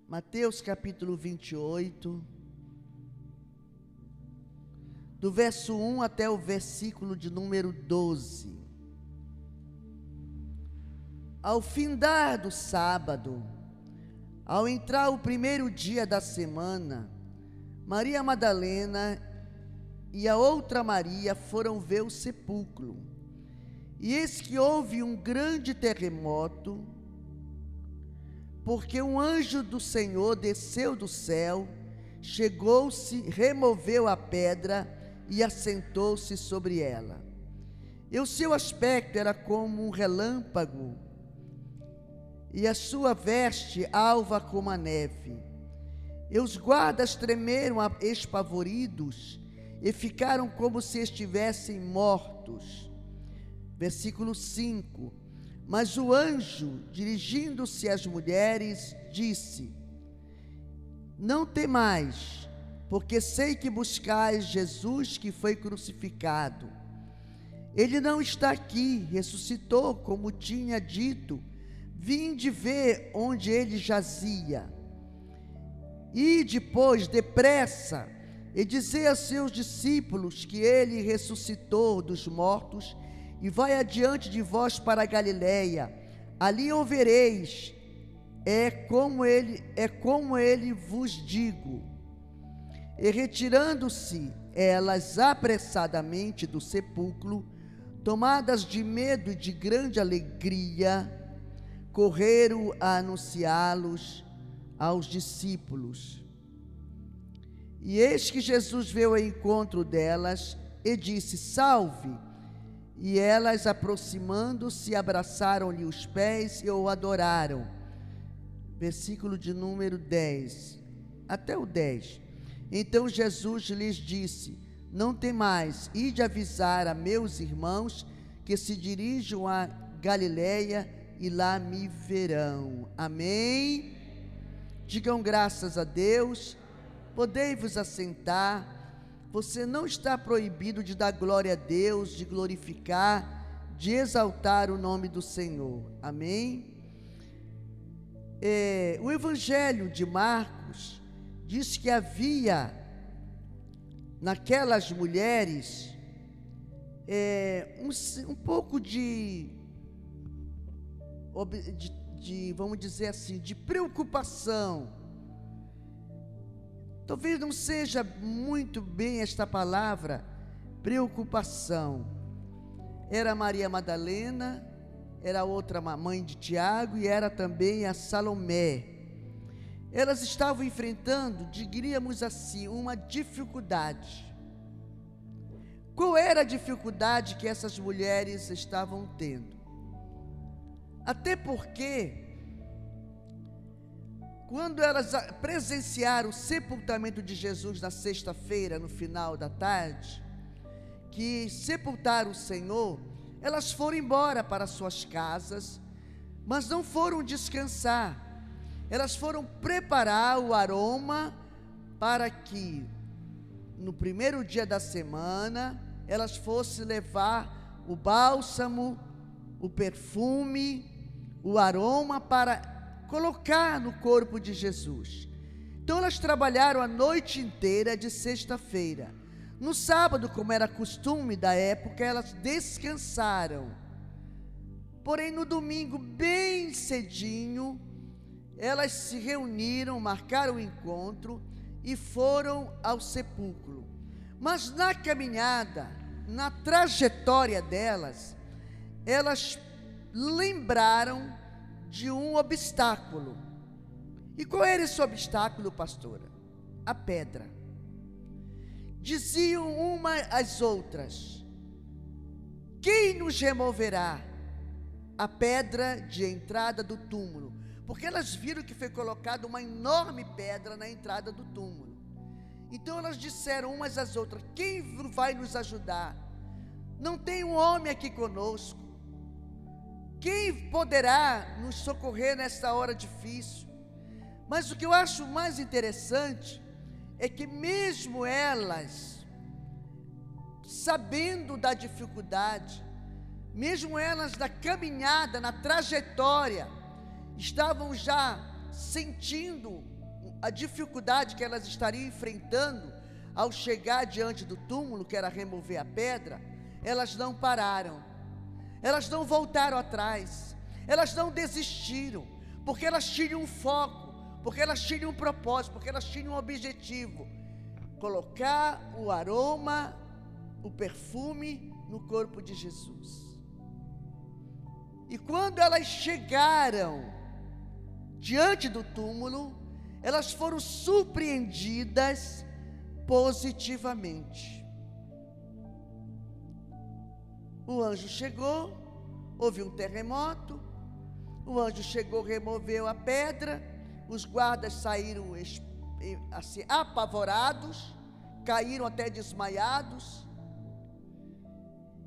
Mateus capítulo 28, do verso 1 até o versículo de número 12. Ao findar do sábado, ao entrar o primeiro dia da semana, Maria Madalena e a outra Maria foram ver o sepulcro. E eis que houve um grande terremoto, porque um anjo do Senhor desceu do céu, chegou-se, removeu a pedra e assentou-se sobre ela. E o seu aspecto era como um relâmpago, e a sua veste alva como a neve. E os guardas tremeram espavoridos e ficaram como se estivessem mortos. Versículo 5. Mas o anjo, dirigindo-se às mulheres, disse: Não temais, porque sei que buscais Jesus que foi crucificado. Ele não está aqui, ressuscitou, como tinha dito. Vinde ver onde ele jazia. E depois, depressa, e dizei a seus discípulos que ele ressuscitou dos mortos, e vai adiante de vós para a Galileia, ali o vereis, é como ele vos digo. E retirando-se elas apressadamente do sepulcro, tomadas de medo e de grande alegria, correram a anunciá-los aos discípulos. E eis que Jesus veio ao encontro delas e disse: Salve! E elas, aproximando-se, abraçaram-lhe os pés e o adoraram. Versículo de número 10, até o 10. Então Jesus lhes disse: Não temais, ide avisar a meus irmãos que se dirijam a Galileia e lá me verão. Amém? Digam graças a Deus. Podei-vos assentar. Você não está proibido de dar glória a Deus, de glorificar, de exaltar o nome do Senhor. Amém? O Evangelho de Marcos diz que havia naquelas mulheres um pouco de, vamos dizer assim, de preocupação. Talvez não seja muito bem esta palavra, preocupação. Era Maria Madalena, era a outra mãe de Tiago e era também a Salomé. Elas estavam enfrentando, diríamos assim, uma dificuldade. Qual era a dificuldade que essas mulheres estavam tendo? Até porque, quando elas presenciaram o sepultamento de Jesus na sexta-feira, no final da tarde, que sepultaram o Senhor, elas foram embora para suas casas, mas não foram descansar. Elas foram preparar o aroma para que, no primeiro dia da semana, elas fossem levar o bálsamo, o perfume, o aroma para colocar no corpo de Jesus. Então elas trabalharam a noite inteira de sexta-feira. No sábado, como era costume da época, elas descansaram. Porém, no domingo, bem cedinho, elas se reuniram, marcaram o encontro e foram ao sepulcro. Mas na caminhada, na trajetória delas, elas lembraram de um obstáculo. E qual era esse obstáculo, pastora? A pedra. Diziam uma às outras: quem nos removerá a pedra de entrada do túmulo? Porque elas viram que foi colocada uma enorme pedra na entrada do túmulo. Então elas disseram umas às outras: quem vai nos ajudar? Não tem um homem aqui conosco. Quem poderá nos socorrer nessa hora difícil? Mas o que eu acho mais interessante é que mesmo elas, sabendo da dificuldade, mesmo elas na caminhada, na trajetória, estavam já sentindo a dificuldade que elas estariam enfrentando ao chegar diante do túmulo, que era remover a pedra, elas não pararam, elas não voltaram atrás, elas não desistiram, porque elas tinham um foco, porque elas tinham um propósito, porque elas tinham um objetivo: colocar o aroma, o perfume no corpo de Jesus. E quando elas chegaram diante do túmulo, elas foram surpreendidas positivamente. O anjo chegou, houve um terremoto, o anjo chegou, removeu a pedra, os guardas saíram assim, apavorados, caíram até desmaiados,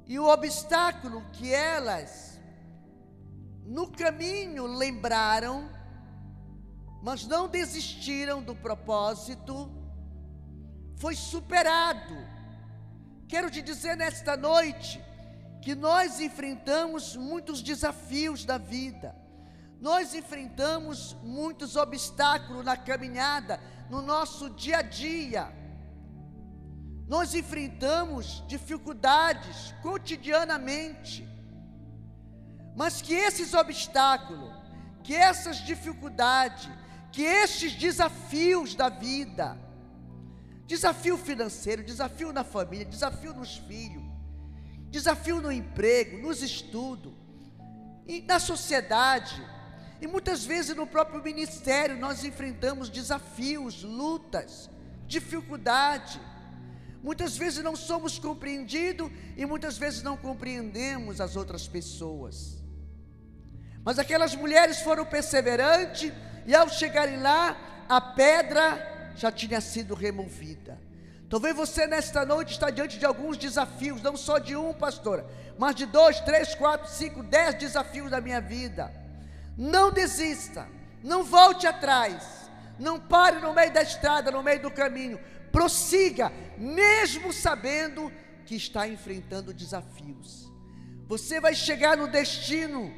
e o obstáculo que elas no caminho lembraram, mas não desistiram do propósito, foi superado. Quero te dizer nesta noite que nós enfrentamos muitos desafios da vida, nós enfrentamos muitos obstáculos na caminhada, no nosso dia a dia, nós enfrentamos dificuldades cotidianamente, mas que esses obstáculos, que essas dificuldades, que estes desafios da vida, desafio financeiro, desafio na família, desafio nos filhos, desafio no emprego, nos estudos, e na sociedade, e muitas vezes no próprio ministério nós enfrentamos desafios, lutas, dificuldade. Muitas vezes não somos compreendidos e muitas vezes não compreendemos as outras pessoas. Mas aquelas mulheres foram perseverantes e ao chegarem lá, a pedra já tinha sido removida. Talvez você nesta noite está diante de alguns desafios, não só de um, pastora, mas de 2, 3, 4, 5, 10 desafios da minha vida. Não desista, não volte atrás, não pare no meio da estrada, no meio do caminho, prossiga, mesmo sabendo que está enfrentando desafios. Você vai chegar no destino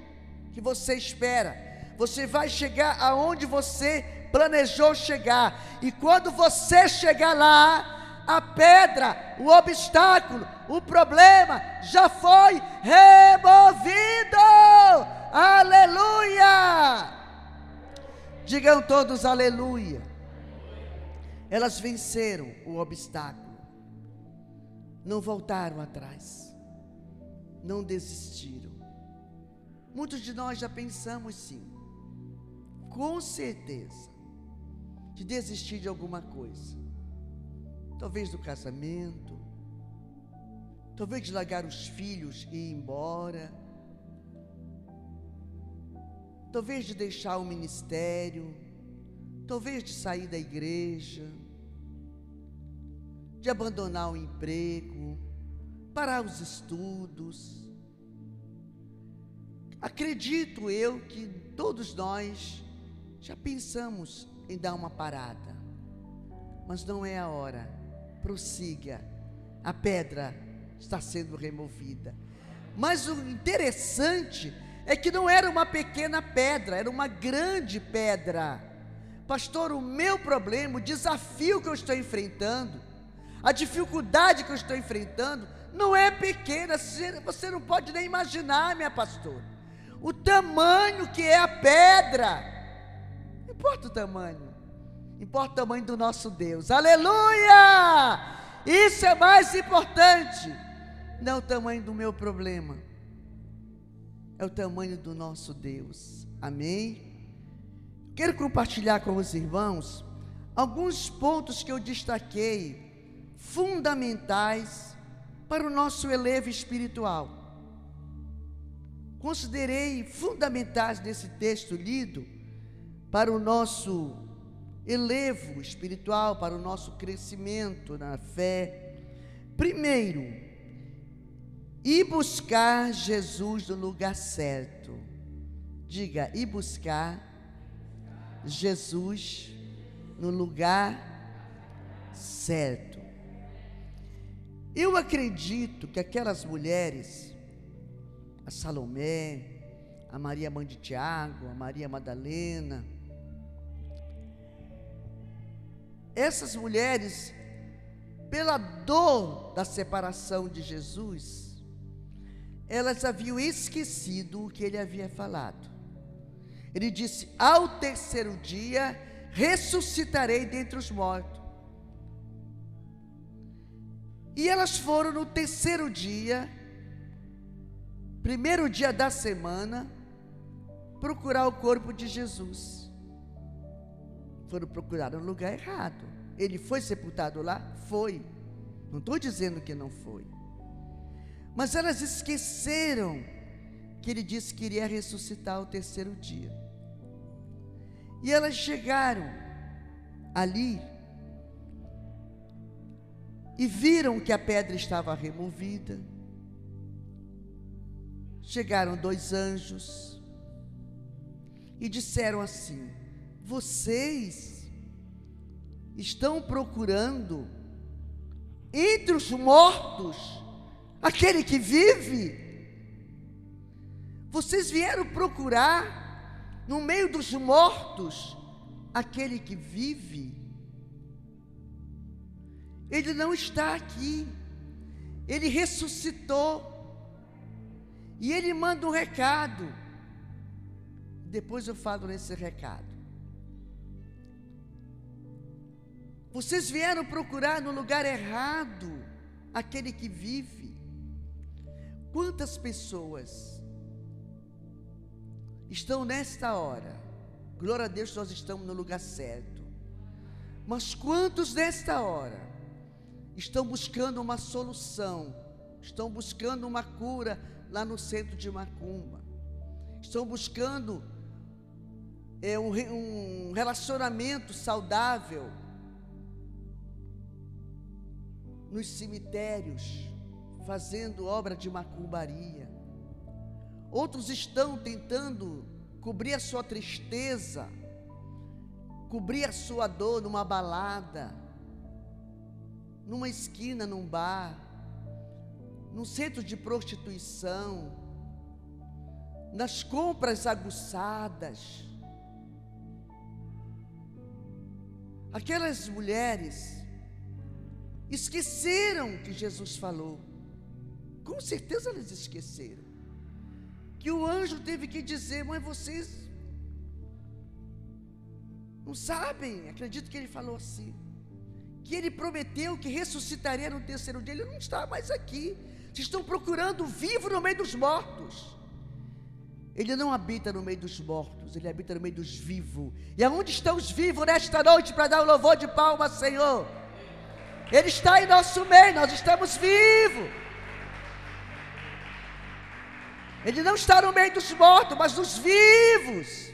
que você espera, você vai chegar aonde você planejou chegar, e quando você chegar lá, a pedra, o obstáculo, o problema já foi removido. Aleluia! Digam todos aleluia. Elas venceram o obstáculo, não voltaram atrás, não desistiram. Muitos de nós já pensamos sim, com certeza, de desistir de alguma coisa, talvez do casamento, talvez de largar os filhos e ir embora, talvez de deixar o ministério, talvez de sair da igreja, de abandonar o emprego, parar os estudos. Acredito eu que todos nós já pensamos em dar uma parada, mas não é a hora. Prossiga, a pedra está sendo removida. Mas o interessante é que não era uma pequena pedra, era uma grande pedra. Pastor, o meu problema, o desafio que eu estou enfrentando, a dificuldade que eu estou enfrentando, não é pequena, você não pode nem imaginar, minha pastora, o tamanho que é a pedra. Não importa o tamanho, importa o tamanho do nosso Deus. Aleluia! Isso é mais importante, não o tamanho do meu problema, é o tamanho do nosso Deus. Amém? Quero compartilhar com os irmãos alguns pontos que eu destaquei, fundamentais para o nosso elevo espiritual. Considerei fundamentais desse texto lido para o nosso elevo espiritual, para o nosso crescimento na fé. Primeiro, ir buscar Jesus no lugar certo. Diga, ir buscar Jesus no lugar certo. Eu acredito que aquelas mulheres, a Salomé, a Maria mãe de Tiago, a Maria Madalena, essas mulheres, pela dor da separação de Jesus, elas haviam esquecido o que ele havia falado. Ele disse: ao terceiro dia ressuscitarei dentre os mortos. E elas foram no terceiro dia, primeiro dia da semana, procurar o corpo de Jesus. Foram procurar no lugar errado. Ele foi sepultado lá? Foi. Não estou dizendo que não foi. Mas elas esqueceram que ele disse que iria ressuscitar ao terceiro dia. E elas chegaram ali e viram que a pedra estava removida. Chegaram 2 anjos e disseram assim: vocês estão procurando entre os mortos aquele que vive? Vocês vieram procurar no meio dos mortos aquele que vive? Ele não está aqui, ele ressuscitou. E ele manda um recado. Depois eu falo nesse recado. Vocês vieram procurar no lugar errado aquele que vive. Quantas pessoas estão nesta hora? Glória a Deus, nós estamos no lugar certo. Mas quantos nesta hora estão buscando uma solução, estão buscando uma cura lá no centro de Macumba, estão buscando um relacionamento saudável nos cemitérios, fazendo obra de macumbaria. Outros estão tentando cobrir a sua tristeza, cobrir a sua dor numa balada, numa esquina, num bar, num centro de prostituição, nas compras aguçadas. Aquelas mulheres esqueceram que Jesus falou. Com certeza elas esqueceram que o anjo teve que dizer: mas vocês não sabem. Acredito que ele falou assim, que ele prometeu que ressuscitaria no terceiro dia. Ele não está mais aqui. Vocês estão procurando o vivo no meio dos mortos. Ele não habita no meio dos mortos, ele habita no meio dos vivos. E aonde estão os vivos nesta noite para dar um louvor de palmas, Senhor? Ele está em nosso meio, nós estamos vivos. Ele não está no meio dos mortos, mas dos vivos.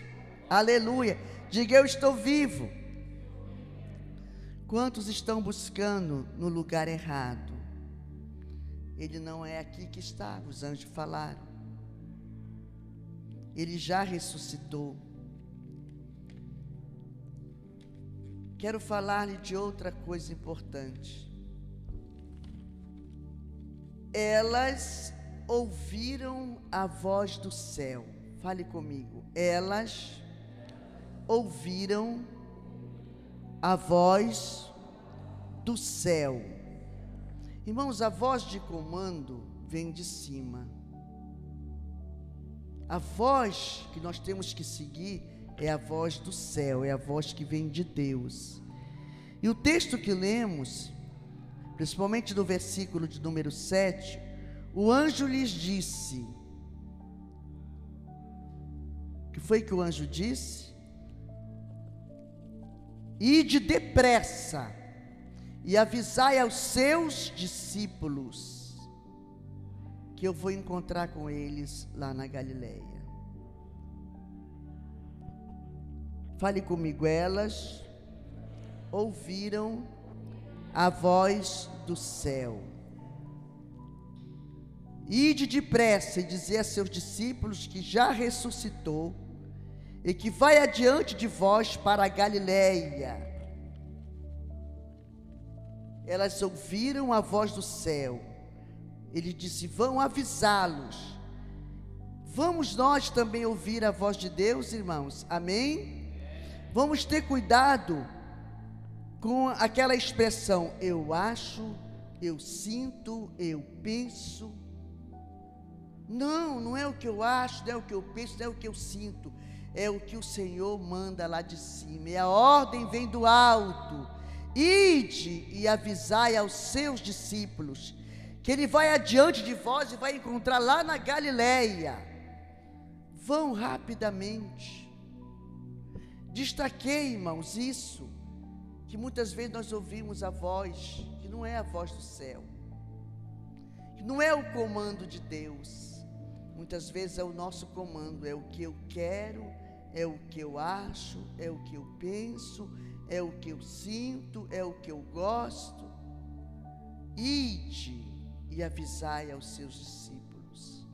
Aleluia. Diga: eu estou vivo. Quantos estão buscando no lugar errado? Ele não é aqui que está, os anjos falaram. Ele já ressuscitou. Quero falar-lhe de outra coisa importante. Elas ouviram a voz do céu. Fale comigo. Elas ouviram a voz do céu. Irmãos, a voz de comando vem de cima. A voz que nós temos que seguir é a voz do céu, é a voz que vem de Deus. E o texto que lemos, principalmente no versículo de número 7, o anjo lhes disse. O que foi que o anjo disse? Ide depressa e avisai aos seus discípulos que eu vou encontrar com eles lá na Galileia. Fale comigo. Elas ouviram a voz do céu. Ide depressa e dizer a seus discípulos que já ressuscitou e que vai adiante de vós para a Galileia. Elas ouviram a voz do céu. Ele disse: vão avisá-los. Vamos nós também ouvir a voz de Deus, irmãos? Amém? Vamos ter cuidado com aquela expressão: eu acho, eu sinto, eu penso. Não, não é o que eu acho, não é o que eu penso, não é o que eu sinto, é o que o Senhor manda lá de cima, e a ordem vem do alto: ide e avisai aos seus discípulos, que Ele vai adiante de vós e vai encontrar lá na Galileia. Vão rapidamente. Destaquei, irmãos, isso, que muitas vezes nós ouvimos a voz, que não é a voz do céu, que não é o comando de Deus. Muitas vezes é o nosso comando, é o que eu quero, é o que eu acho, é o que eu penso, é o que eu sinto, é o que eu gosto. Ide e avisai aos seus discípulos.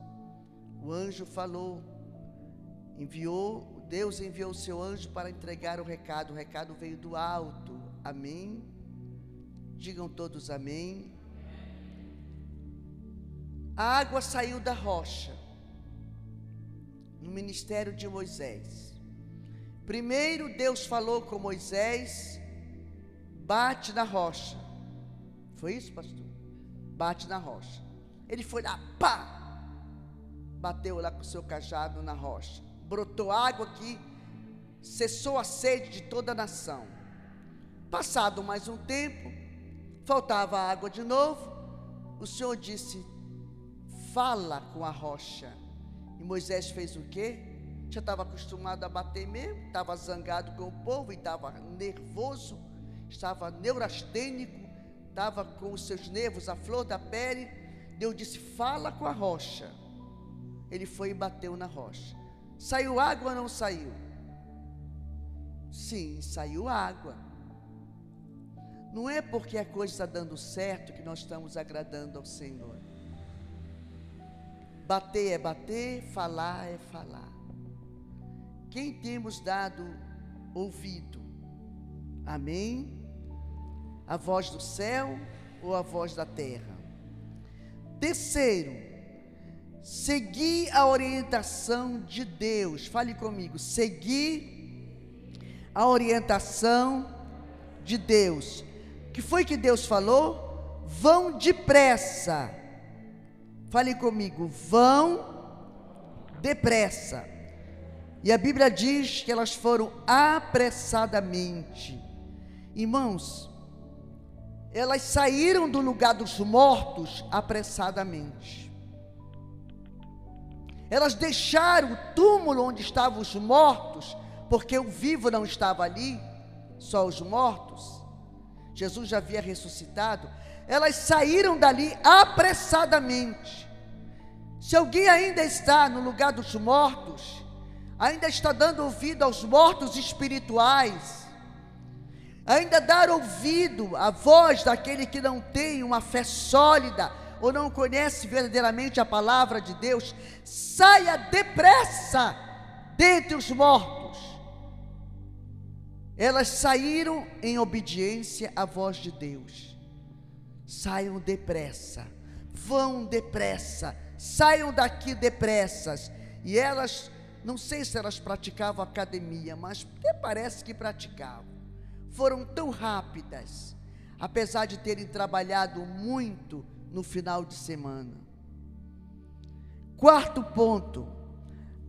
O anjo falou, Deus enviou o seu anjo para entregar o recado veio do alto. Amém? Digam todos amém. A água saiu da rocha, no ministério de Moisés. Primeiro Deus falou com Moisés: bate na rocha. Foi isso, pastor? Bate na rocha. Ele foi lá, pá! Bateu lá com o seu cajado na rocha. Brotou água que cessou a sede de toda a nação. Passado mais um tempo, faltava água de novo. O Senhor disse: fala com a rocha. E Moisés fez o quê? Já estava acostumado a bater mesmo, estava zangado com o povo, e estava nervoso, estava neurastênico, estava com os seus nervos à flor da pele. Deus disse: fala com a rocha. Ele foi e bateu na rocha. Saiu água ou não saiu? Sim, saiu água. Não é porque a coisa está dando certo que nós estamos agradando ao Senhor. Bater é bater, falar é falar. Quem temos dado ouvido? Amém? A voz do céu ou a voz da terra? Terceiro, seguir a orientação de Deus. Fale comigo: seguir a orientação de Deus. O que foi que Deus falou? Vão depressa. Fale comigo: vão depressa. E a Bíblia diz que elas foram apressadamente. Irmãos, elas saíram do lugar dos mortos apressadamente. Elas deixaram o túmulo onde estavam os mortos, porque o vivo não estava ali, só os mortos. Jesus já havia ressuscitado. Elas saíram dali apressadamente. Se alguém ainda está no lugar dos mortos, ainda está dando ouvido aos mortos espirituais, ainda dar ouvido à voz daquele que não tem uma fé sólida, ou não conhece verdadeiramente a palavra de Deus, saia depressa dentre os mortos. Elas saíram em obediência à voz de Deus. Saiam depressa, vão depressa, saiam daqui depressas. E elas, não sei se elas praticavam academia, mas parece que praticavam. Foram tão rápidas, apesar de terem trabalhado muito no final de semana. Quarto ponto: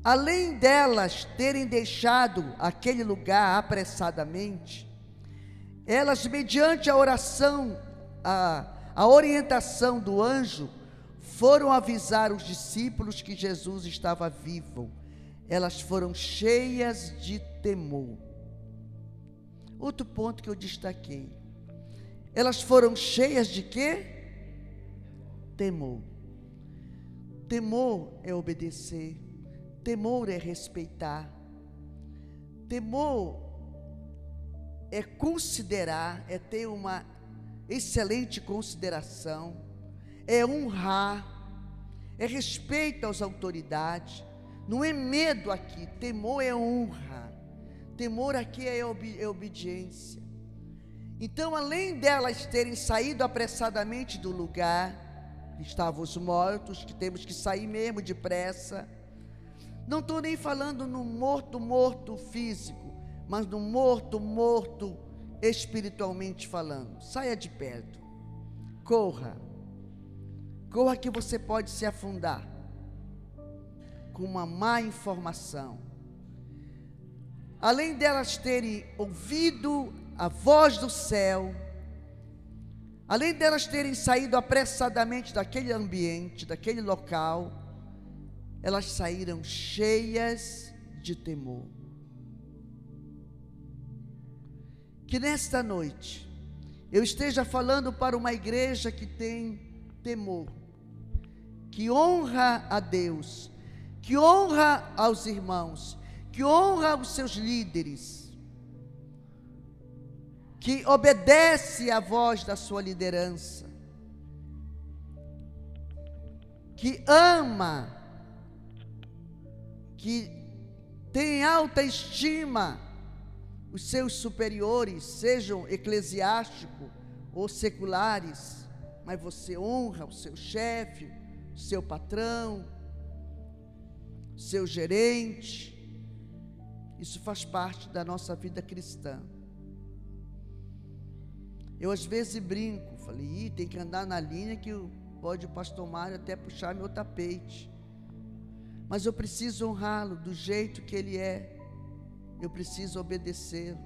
além delas terem deixado aquele lugar apressadamente, elas, mediante a oração, a orientação do anjo, foram avisar os discípulos que Jesus estava vivo. Elas foram cheias de temor. Outro ponto que eu destaquei: elas foram cheias de quê? Temor. Temor é obedecer, temor é respeitar, temor é considerar, é ter uma excelente consideração, é honrar, é respeito às autoridades. Não é medo aqui, temor é honra, temor aqui é obediência. Então, além delas terem saído apressadamente do lugar, estavam os mortos, que temos que sair mesmo depressa. Não estou nem falando no morto físico, mas no morto espiritualmente falando. Saia de perto. Corra. Corra que você pode se afundar com uma má informação. Além delas terem ouvido a voz do céu, além delas terem saído apressadamente daquele ambiente, daquele local, elas saíram cheias de temor. Que nesta noite eu esteja falando para uma igreja que tem temor, que honra a Deus, que honra aos irmãos, que honra os seus líderes, que obedece à voz da sua liderança, que ama, que tem alta estima os seus superiores, sejam eclesiásticos ou seculares, mas você honra o seu chefe, o seu patrão, o seu gerente. Isso faz parte da nossa vida cristã. Eu às vezes brinco, falei, tem que andar na linha que pode o pastor Mário até puxar meu tapete. Mas eu preciso honrá-lo do jeito que ele é. Eu preciso obedecê-lo.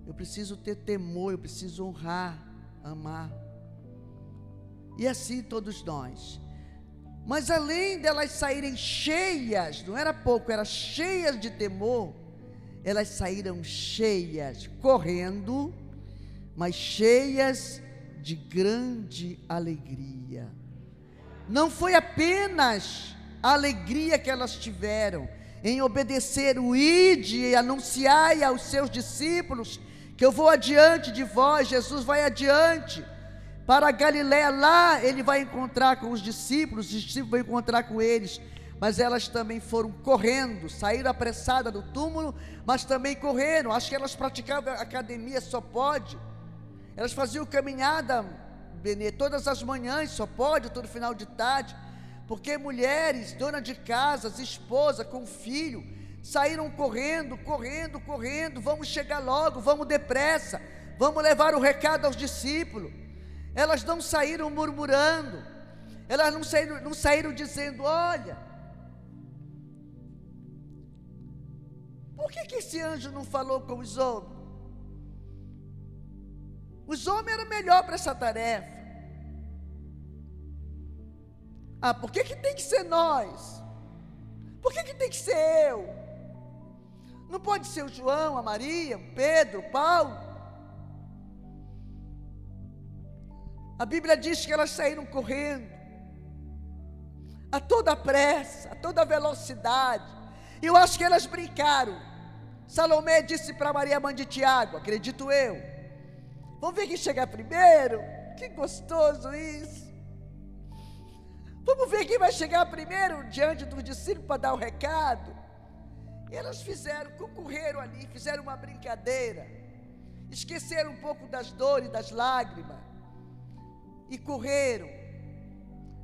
Eu preciso ter temor, eu preciso honrar, amar. E assim todos nós. Mas além delas saírem cheias, não era pouco, era cheias de temor, elas saíram cheias, correndo, mas cheias de grande alegria. Não foi apenas a alegria que elas tiveram em obedecer o ide e anunciai aos seus discípulos que eu vou adiante de vós. Jesus vai adiante para a Galiléia. Lá ele vai encontrar com os discípulos vão encontrar com eles, mas elas também foram correndo, saíram apressadas do túmulo, mas também correram. Acho que elas praticavam academia, só pode. Elas faziam caminhada, Benê, todas as manhãs, só pode, todo final de tarde, porque mulheres, dona de casas, esposa com filho, saíram correndo, vamos chegar logo, vamos depressa, vamos levar o recado aos discípulos. Elas não saíram murmurando, elas não saíram dizendo, olha, por que esse anjo não falou com os homens? Os homens eram melhor para essa tarefa. Por que tem que ser nós? Por que tem que ser eu? Não pode ser o João, a Maria, o Pedro, o Paulo? A Bíblia diz que elas saíram correndo, a toda pressa, a toda velocidade. E eu acho que elas brincaram. Salomé disse para Maria, mãe de Tiago, acredito eu, vamos ver quem chegar primeiro. Que gostoso isso. Vamos ver quem vai chegar primeiro diante dos discípulos para dar o recado. E elas concorreram ali, fizeram uma brincadeira, esqueceram um pouco das dores, das lágrimas, e correram,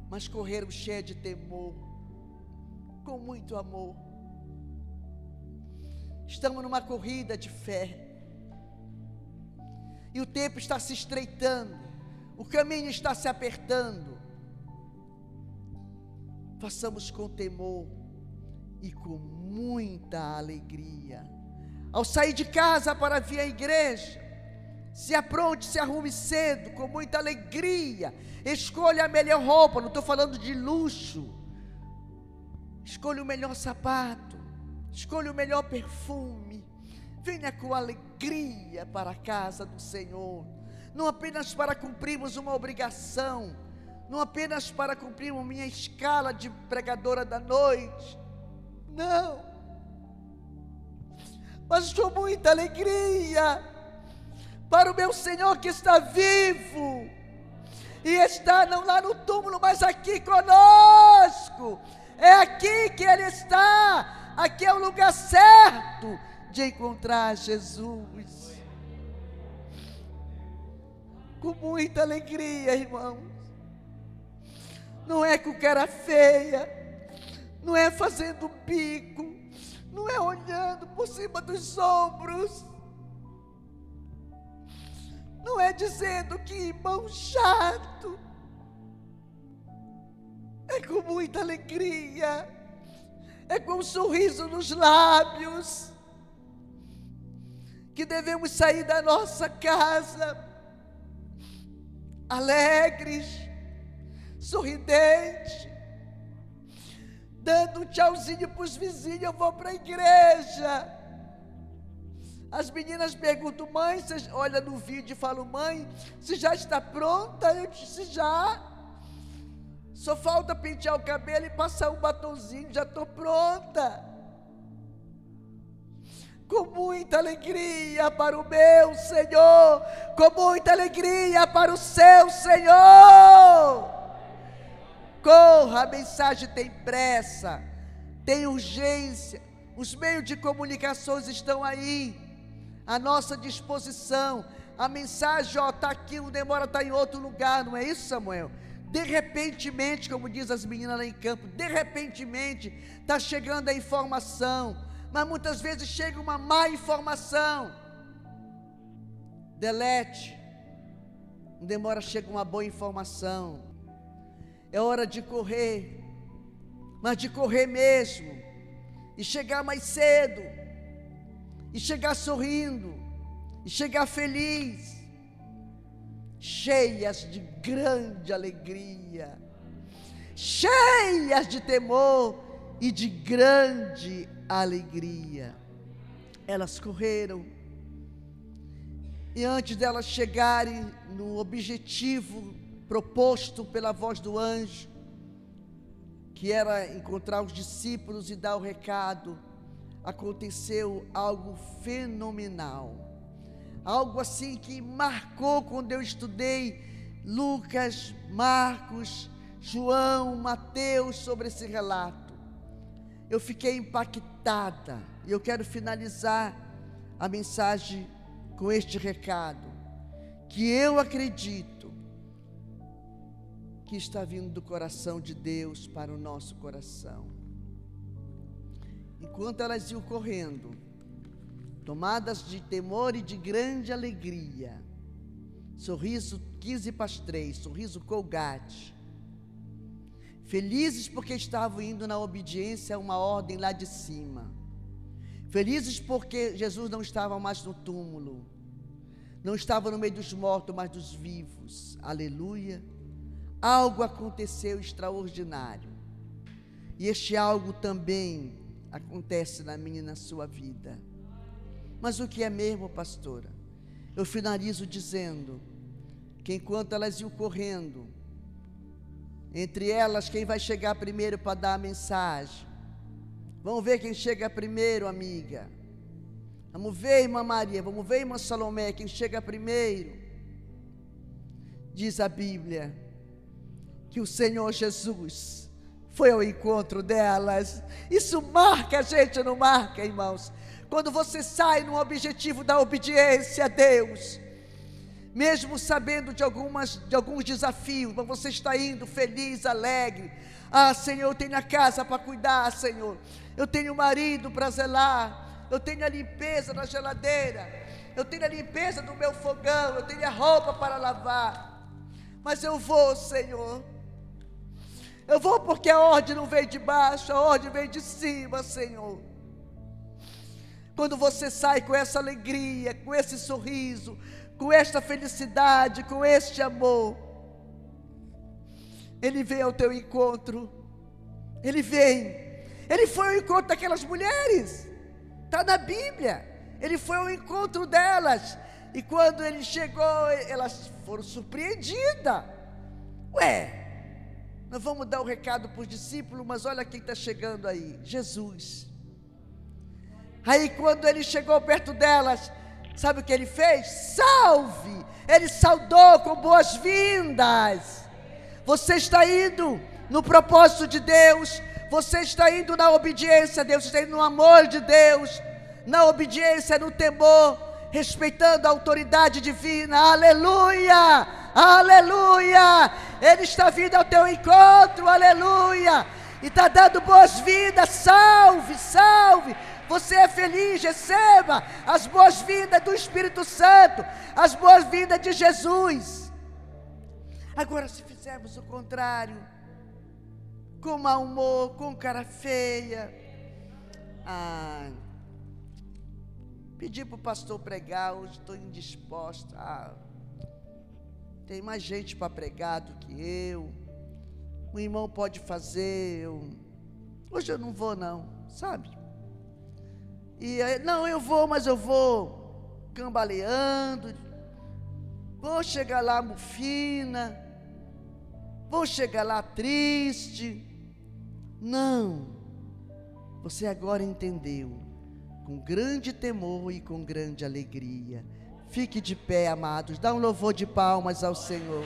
mas correram cheias de temor, com muito amor. Estamos numa corrida de fé, e o tempo está se estreitando, o caminho está se apertando. Façamos com temor e com muita alegria. Ao sair de casa para vir à igreja, se apronte, se arrume cedo, com muita alegria. Escolha a melhor roupa, não estou falando de luxo. Escolha o melhor sapato, escolha o melhor perfume. Venha com alegria para a casa do Senhor, não apenas para cumprirmos uma obrigação, não apenas para cumprirmos minha escala de pregadora da noite, não, mas com muita alegria, para o meu Senhor que está vivo, e está não lá no túmulo, mas aqui conosco. É aqui que Ele está, aqui é o lugar certo de encontrar Jesus, com muita alegria, irmãos. Não é com cara feia, não é fazendo bico, não é olhando por cima dos ombros, Não é dizendo que irmão chato, é com muita alegria, é com um sorriso nos lábios, que devemos sair da nossa casa alegres, sorridentes, dando um tchauzinho para os vizinhos. Eu vou para a igreja. As meninas perguntam: mãe, você olha no vídeo e fala: mãe, você já está pronta? Eu disse: já. Só falta pentear o cabelo e passar um batonzinho, já estou pronta. Com muita alegria para o meu Senhor, com muita alegria para o seu Senhor. Corra, a mensagem tem pressa, tem urgência, os meios de comunicações estão aí, à nossa disposição. A mensagem, está aqui, não demora, está em outro lugar, não é isso, Samuel? De repentemente, como diz as meninas lá em campo, de repentemente está chegando a informação, mas muitas vezes chega uma má informação. Delete, não demora, chega uma boa informação. É hora de correr, mas de correr mesmo, e chegar mais cedo, e chegar sorrindo, e chegar feliz, cheias de grande alegria, cheias de temor e de grande alegria. Elas correram, e antes delas chegarem no objetivo proposto pela voz do anjo, que era encontrar os discípulos e dar o recado, aconteceu algo fenomenal, algo assim que marcou quando eu estudei Lucas, Marcos, João, Mateus sobre esse relato. Eu fiquei impactada, e eu quero finalizar a mensagem com este recado, que eu acredito que está vindo do coração de Deus para o nosso coração. Enquanto elas iam correndo, tomadas de temor e de grande alegria, sorriso 15 para as 3, sorriso Colgate, felizes porque estavam indo na obediência a uma ordem lá de cima, felizes porque Jesus não estava mais no túmulo, não estava no meio dos mortos, mas dos vivos, aleluia. Algo aconteceu extraordinário, e este algo também acontece na minha e na sua vida. Mas o que é mesmo, pastora? Eu finalizo dizendo que enquanto elas iam correndo, entre elas, quem vai chegar primeiro para dar a mensagem? Vamos ver quem chega primeiro, amiga. Vamos ver, irmã Maria, vamos ver, irmã Salomé, quem chega primeiro. Diz a Bíblia que o Senhor Jesus foi ao encontro delas. Isso marca a gente, não marca, irmãos? Quando você sai no objetivo da obediência a Deus, mesmo sabendo de alguns desafios, mas você está indo feliz, alegre. Ah, Senhor, eu tenho a casa para cuidar, Senhor, eu tenho o marido para zelar, eu tenho a limpeza na geladeira, eu tenho a limpeza do meu fogão, eu tenho a roupa para lavar, mas eu vou, Senhor, eu vou porque a ordem não veio de baixo, a ordem veio de cima, Senhor. Quando você sai com essa alegria, com esse sorriso, com esta felicidade, com este amor, Ele vem ao teu encontro. Ele vem, Ele foi ao encontro daquelas mulheres, está na Bíblia. Ele foi ao encontro delas, e quando Ele chegou, elas foram surpreendidas. Nós vamos dar o recado para os discípulos, mas olha quem está chegando aí, Jesus. Aí quando Ele chegou perto delas, sabe o que Ele fez? Salve! Ele saudou com boas-vindas. Você está indo no propósito de Deus, você está indo na obediência a Deus, você está indo no amor de Deus, na obediência, no temor, respeitando a autoridade divina, aleluia, aleluia. Ele está vindo ao teu encontro, aleluia, e está dando boas-vindas. Salve, salve. Você é feliz, receba as boas-vindas do Espírito Santo, as boas-vindas de Jesus. Agora, se fizermos o contrário, com mau humor, com cara feia, pedi para o pastor pregar, hoje estou indisposta. Tem mais gente para pregar do que eu. O irmão pode fazer, hoje eu não vou não, sabe? Não, eu vou, mas eu vou cambaleando, vou chegar lá mufina, vou chegar lá triste. Não, você agora entendeu, com grande temor e com grande alegria. Fique de pé, amados, dá um louvor de palmas ao Senhor.